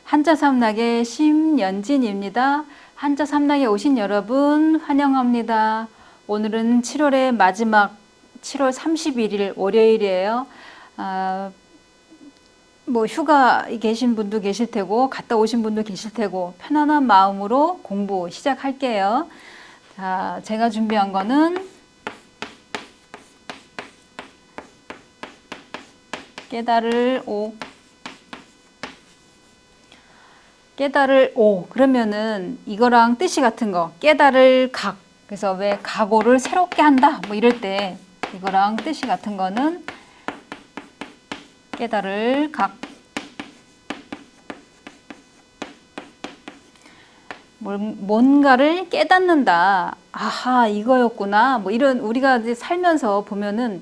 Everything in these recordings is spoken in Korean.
한자 삼락의 심연진입니다. 한자 삼락에 오신 여러분 환영합니다. 오늘은 7월의 마지막 7월 31일 월요일이에요. 휴가 계신 분도 계실 테고 갔다 오신 분도 계실 테고 편안한 마음으로 공부 시작할게요. 자, 제가 준비한 거는 깨달을 오. 깨달을 오. 그러면은 이거랑 뜻이 같은 거. 깨달을 각. 그래서 왜 각오를 새롭게 한다. 뭐 이럴 때 이거랑 뜻이 같은 거는 깨달을 각. 뭔가를 깨닫는다. 아하, 이거였구나. 뭐 이런 우리가 이제 살면서 보면은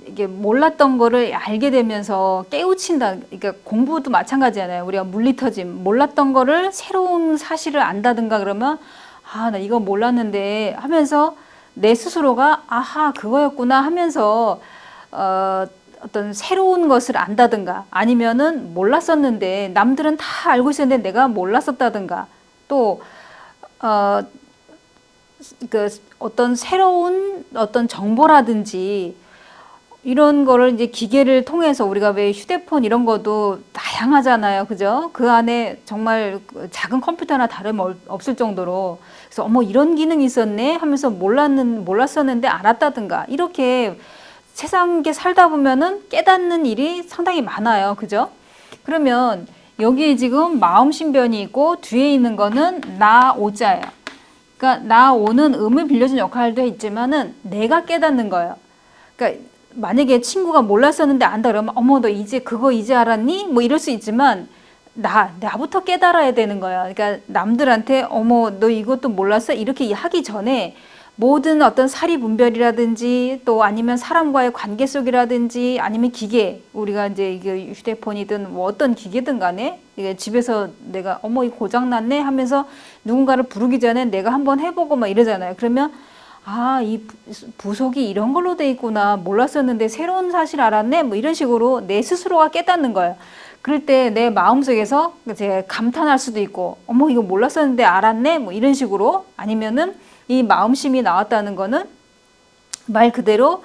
이게 몰랐던 거를 알게 되면서 깨우친다. 그러니까 공부도 마찬가지잖아요. 우리가 물리터짐, 몰랐던 거를 새로운 사실을 안다든가 그러면 나 이거 몰랐는데 하면서 내 스스로가 아하, 그거였구나 하면서 어떤 새로운 것을 안다든가 아니면은 몰랐었는데 남들은 다 알고 있었는데 내가 몰랐었다든가 또 어떤 새로운 어떤 정보라든지 이런 거를 이제 기계를 통해서 우리가 왜 휴대폰 이런 것도 다양하잖아요. 그죠? 그 안에 정말 작은 컴퓨터나 다름없을 정도로 그래서 어머 이런 기능이 있었네 하면서 몰랐었는데 알았다든가 이렇게 세상에 살다 보면은 깨닫는 일이 상당히 많아요. 그죠? 그러면 여기에 지금 마음신변이 있고 뒤에 있는 거는 나오자예요. 그러니까 나오는 음을 빌려준 역할도 있지만은 내가 깨닫는 거예요. 그러니까 만약에 친구가 몰랐었는데 안다 그러면 어머 너 그거 이제 알았니? 뭐 이럴 수 있지만 나부터 깨달아야 되는 거예요. 그러니까 남들한테 어머 너 이것도 몰랐어? 이렇게 하기 전에 모든 어떤 사리 분별이라든지 또 아니면 사람과의 관계 속이라든지 아니면 기계 우리가 이제 이게 휴대폰이든 뭐 어떤 기계든 간에 이게 집에서 내가 어머 이거 고장 났네 하면서 누군가를 부르기 전에 내가 한번 해보고 막 이러잖아요. 그러면 이 부속이 이런 걸로 돼 있구나 몰랐었는데 새로운 사실 알았네 뭐 이런 식으로 내 스스로가 깨닫는 거예요. 그럴 때 내 마음속에서 이제 감탄할 수도 있고 어머 이거 몰랐었는데 알았네 뭐 이런 식으로 아니면은 이 마음심이 나왔다는 거는 말 그대로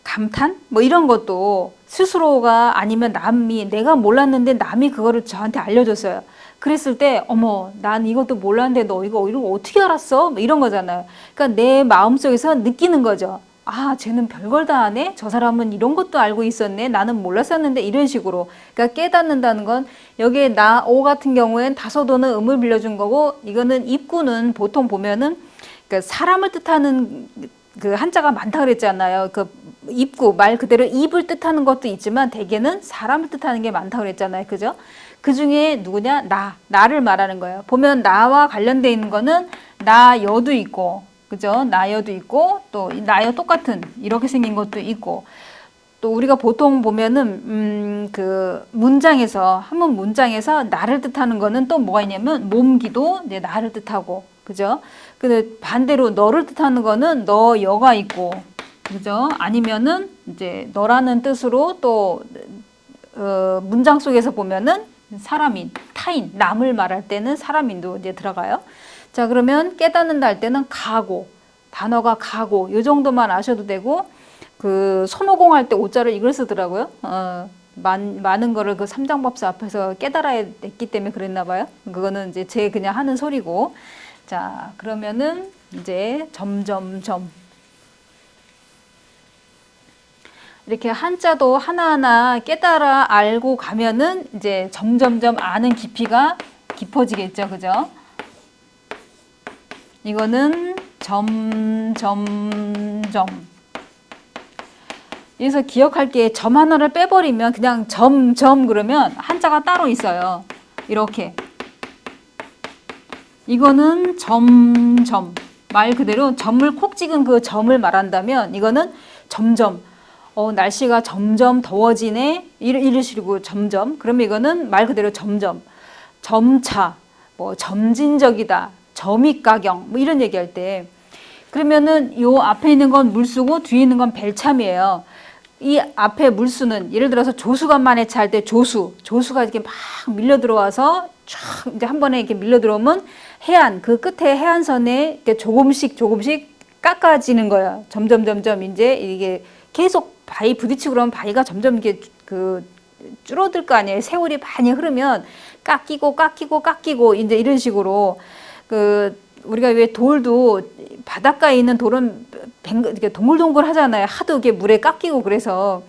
감탄 뭐 이런 것도 스스로가 아니면 내가 몰랐는데 남이 그거를 저한테 알려줬어요. 그랬을 때 어머 난 이것도 몰랐는데 너 이거 어떻게 알았어? 뭐 이런 거잖아요. 그러니까 내 마음속에서 느끼는 거죠. 쟤는 별걸 다 아네? 저 사람은 이런 것도 알고 있었네? 나는 몰랐었는데 이런 식으로. 그러니까 깨닫는다는 건 여기에 오 같은 경우엔 다소도는 음을 빌려준 거고 이거는 입구는 보통 보면은 그러니까 사람을 뜻하는 그 한자가 많다 그랬잖아요. 그 입구 말 그대로 입을 뜻하는 것도 있지만 대개는 사람을 뜻하는 게 많다 그랬잖아요. 그죠? 그 중에 누구냐? 나를 말하는 거예요. 보면 나와 관련돼 있는 거는 나여도 있고 그죠? 나여도 있고 또 나여 똑같은 이렇게 생긴 것도 있고 또 우리가 보통 보면은 그 문장에서 한문 문장에서 나를 뜻하는 거는 또 뭐가 있냐면 몸기도 이제 나를 뜻하고 그죠? 근데 반대로 너를 뜻하는 거는 여가 있고 그죠? 아니면은 이제 너라는 뜻으로 또 문장 속에서 보면은 사람인, 타인, 남을 말할 때는 사람인도 이제 들어가요. 자, 그러면 깨닫는다 할 때는 가고, 단어가 가고, 요 정도만 아셔도 되고, 그 손오공 할 때 오자를 이걸 쓰더라고요. 많은 거를 그 삼장법사 앞에서 깨달아야 했기 때문에 그랬나 봐요. 그거는 이제 제 그냥 하는 소리고. 자, 그러면은 이제 점점점. 이렇게 한자도 하나하나 깨달아 알고 가면은 이제 점점점 아는 깊이가 깊어지겠죠. 그죠? 이거는 점점점. 여기서 기억할 게 점 하나를 빼버리면 그냥 점점 그러면 한자가 따로 있어요. 이렇게. 이거는 점점. 말 그대로 점을 콕 찍은 그 점을 말한다면 이거는 점점. 날씨가 점점 더워지네. 이런 식으로 점점. 그러면 이거는 말 그대로 점점. 점차, 뭐 점진적이다, 점입가경, 뭐 이런 얘기할 때. 그러면은 요 앞에 있는 건 물수고 뒤에 있는 건 벨참이에요. 이 앞에 물수는 예를 들어서 조수간만에 차 할 때 조수가 이렇게 막 밀려 들어와서 쫙 이제 한 번에 이렇게 밀려 들어오면 해안 그 끝에 해안선에 이렇게 조금씩 깎아지는 거예요. 점점 이제 이게 계속 바위 부딪히고 그러면 바위가 점점 이게 그 줄어들 거 아니에요. 세월이 많이 흐르면 깎이고 이제 이런 식으로 그 우리가 왜 돌도 바닷가에 있는 돌은 이렇게 동글동글 하잖아요. 하도 이게 물에 깎이고 그래서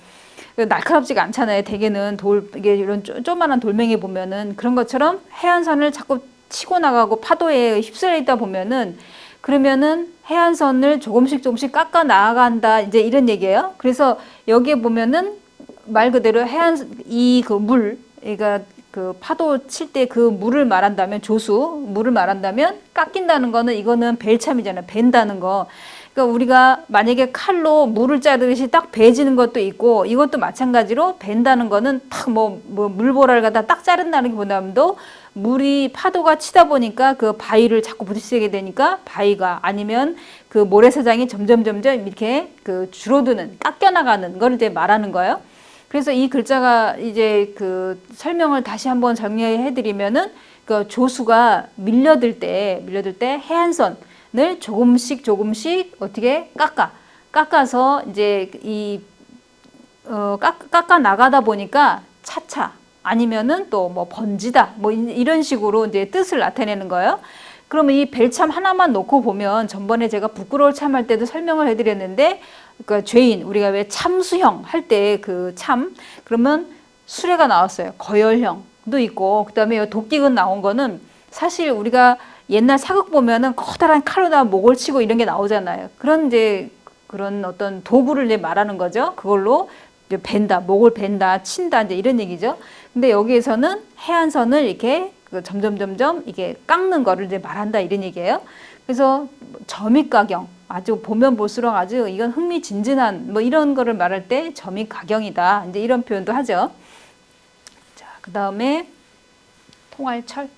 날카롭지가 않잖아요. 대개는 이게 이런 조그만한 돌멩이 보면은 그런 것처럼 해안선을 자꾸 치고 나가고 파도에 휩쓸려 있다 보면은 그러면은 해안선을 조금씩 깎아 나간다. 이제 이런 얘기예요. 그래서 여기에 보면은 말 그대로 이 그 물, 그러니까 그 파도 칠 때 그 물을 말한다면 물을 말한다면 깎인다는 거는 이거는 벨참이잖아요. 벤다는 거. 그러니까 우리가 만약에 칼로 물을 자르듯이 딱 베지는 것도 있고 이것도 마찬가지로 벤다는 거는 탁 뭐 물보라를 갖다 딱 자른다는 게 보다도 물이 파도가 치다 보니까 그 바위를 자꾸 부딪히게 되니까 바위가 아니면 그 모래사장이 점점 이렇게 그 줄어드는 깎여 나가는 걸 이제 말하는 거예요. 그래서 이 글자가 이제 그 설명을 다시 한번 정리해 드리면은 그 조수가 밀려들 때 해안선을 조금씩 어떻게 깎아서 이제 깎아 나가다 보니까 차차 아니면은 또 뭐 번지다 뭐 이런 식으로 이제 뜻을 나타내는 거예요. 그러면 이 벨참 하나만 놓고 보면 전번에 제가 부끄러울 참 할 때도 설명을 해드렸는데 그러니까 죄인 우리가 왜 참수형 할 때 그 참 그러면 수레가 나왔어요. 거열형도 있고 그다음에 도끼근 나온 거는 사실 우리가 옛날 사극 보면은 커다란 칼로다 목을 치고 이런 게 나오잖아요. 그런 어떤 도구를 이제 말하는 거죠. 그걸로 이제 목을 벤다, 친다 이제 이런 얘기죠. 근데 여기에서는 해안선을 이렇게 점점 이게 깎는 거를 이제 말한다 이런 얘기예요. 그래서 점입가경 아주 보면 볼수록 아주 이건 흥미진진한 뭐 이런 거를 말할 때 점입가경이다 이제 이런 표현도 하죠. 자, 그 다음에 통할철.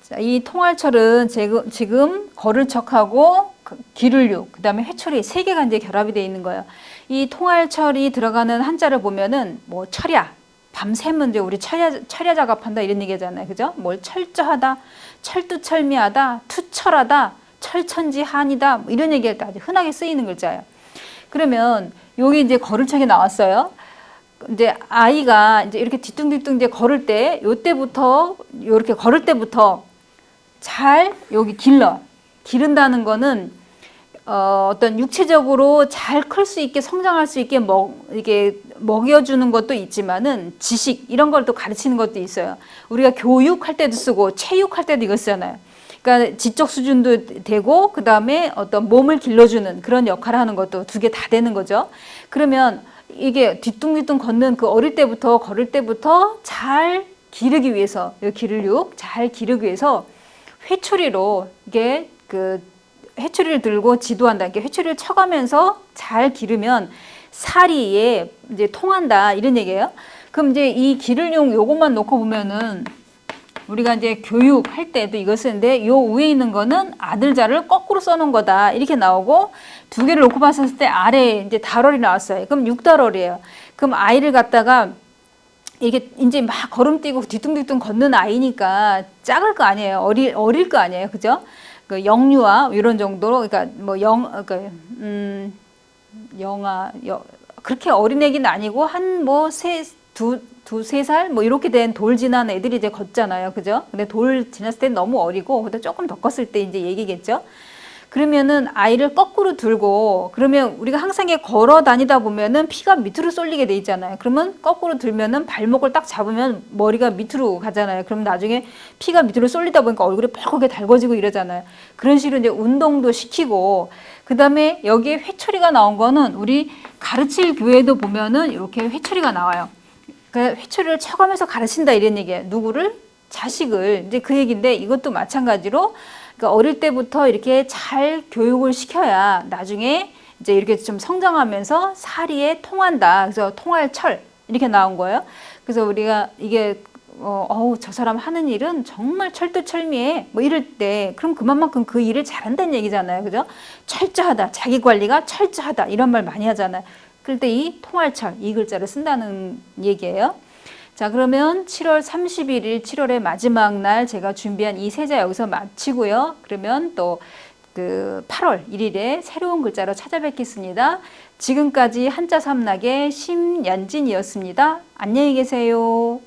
자, 이 통할철은 지금 거를척하고 기를육, 그 다음에 회철이 세 개가 이제 결합이 되어 있는 거예요. 이 통할철이 들어가는 한자를 보면은 뭐 철야, 밤샘은 이제 우리 철야 작업한다 이런 얘기잖아요. 그죠? 뭘 철저하다, 철두철미하다, 투철하다, 철천지한이다 뭐 이런 얘기할 때 아주 흔하게 쓰이는 글자예요. 그러면 여기 이제 거를척이 나왔어요. 이제 아이가 이제 이렇게 뒤뚱뒤뚱 이제 걸을 때, 요렇게 걸을 때부터 잘 여기 기른다는 거는 어떤 육체적으로 잘 클 수 있게 성장할 수 있게 이게 먹여주는 것도 있지만은 지식 이런 걸 또 가르치는 것도 있어요. 우리가 교육할 때도 쓰고 체육할 때도 이거 쓰잖아요. 그러니까 지적 수준도 되고 그 다음에 어떤 몸을 길러주는 그런 역할을 하는 것도 두 개 다 되는 거죠. 그러면 이게 뒤뚱뒤뚱 걷는 그 걸을 때부터 잘 기르기 위해서 잘 기르기 위해서 회초리로 이게 그 회초리를 들고 지도한다. 이렇게 회초리를 쳐가면서 잘 기르면 사리에 이제 통한다 이런 얘기예요. 그럼 이제 이 기를용 요것만 놓고 보면은 우리가 이제 교육할 때도 이거 쓰는데 요 위에 있는 거는 아들자를 거꾸로 써놓은 거다 이렇게 나오고 두 개를 놓고 봤을 때 아래에 이제 달월이 나왔어요. 그럼 6달월이에요. 그럼 아이를 갖다가 이게 이제 막 걸음 뛰고 뒤뚱뒤뚱 걷는 아이니까 작을 거 아니에요. 어릴 거 아니에요. 그죠? 그 영유아 이런 정도로 그러니까 뭐 그렇게 어린 애기는 아니고 한 뭐 두세 살 뭐 이렇게 된 돌 지난 애들이 이제 걷잖아요. 그죠? 근데 돌 지났을 때 너무 어리고 근데 조금 더 컸을 때 이제 얘기겠죠. 그러면은 아이를 거꾸로 들고 그러면 우리가 항상 걸어 다니다 보면은 피가 밑으로 쏠리게 돼 있잖아요. 그러면 거꾸로 들면은 발목을 딱 잡으면 머리가 밑으로 가잖아요. 그럼 나중에 피가 밑으로 쏠리다 보니까 얼굴이 뻘겋게 달궈지고 이러잖아요. 그런 식으로 이제 운동도 시키고 그다음에 여기에 회초리가 나온 거는 우리 가르칠 교회도 보면은 이렇게 회초리가 나와요. 그러니까 회초리를 쳐가면서 가르친다 이런 얘기예요. 누구를? 자식을. 이제 그 얘기인데 이것도 마찬가지로 그러니까 어릴 때부터 이렇게 잘 교육을 시켜야 나중에 이제 이렇게 좀 성장하면서 사리에 통한다. 그래서 통할철 이렇게 나온 거예요. 그래서 우리가 이게 저 사람 하는 일은 정말 철두철미해. 뭐 이럴 때, 그럼 그만큼 그 일을 잘한다는 얘기잖아요. 그죠? 철저하다. 자기 관리가 철저하다. 이런 말 많이 하잖아요. 그럴 때 이 통할철, 이 글자를 쓴다는 얘기예요. 자, 그러면 7월 31일, 7월의 마지막 날 제가 준비한 이 세자 여기서 마치고요. 그러면 또 그 8월 1일에 새로운 글자로 찾아뵙겠습니다. 지금까지 한자 삼락의 심연진이었습니다. 안녕히 계세요.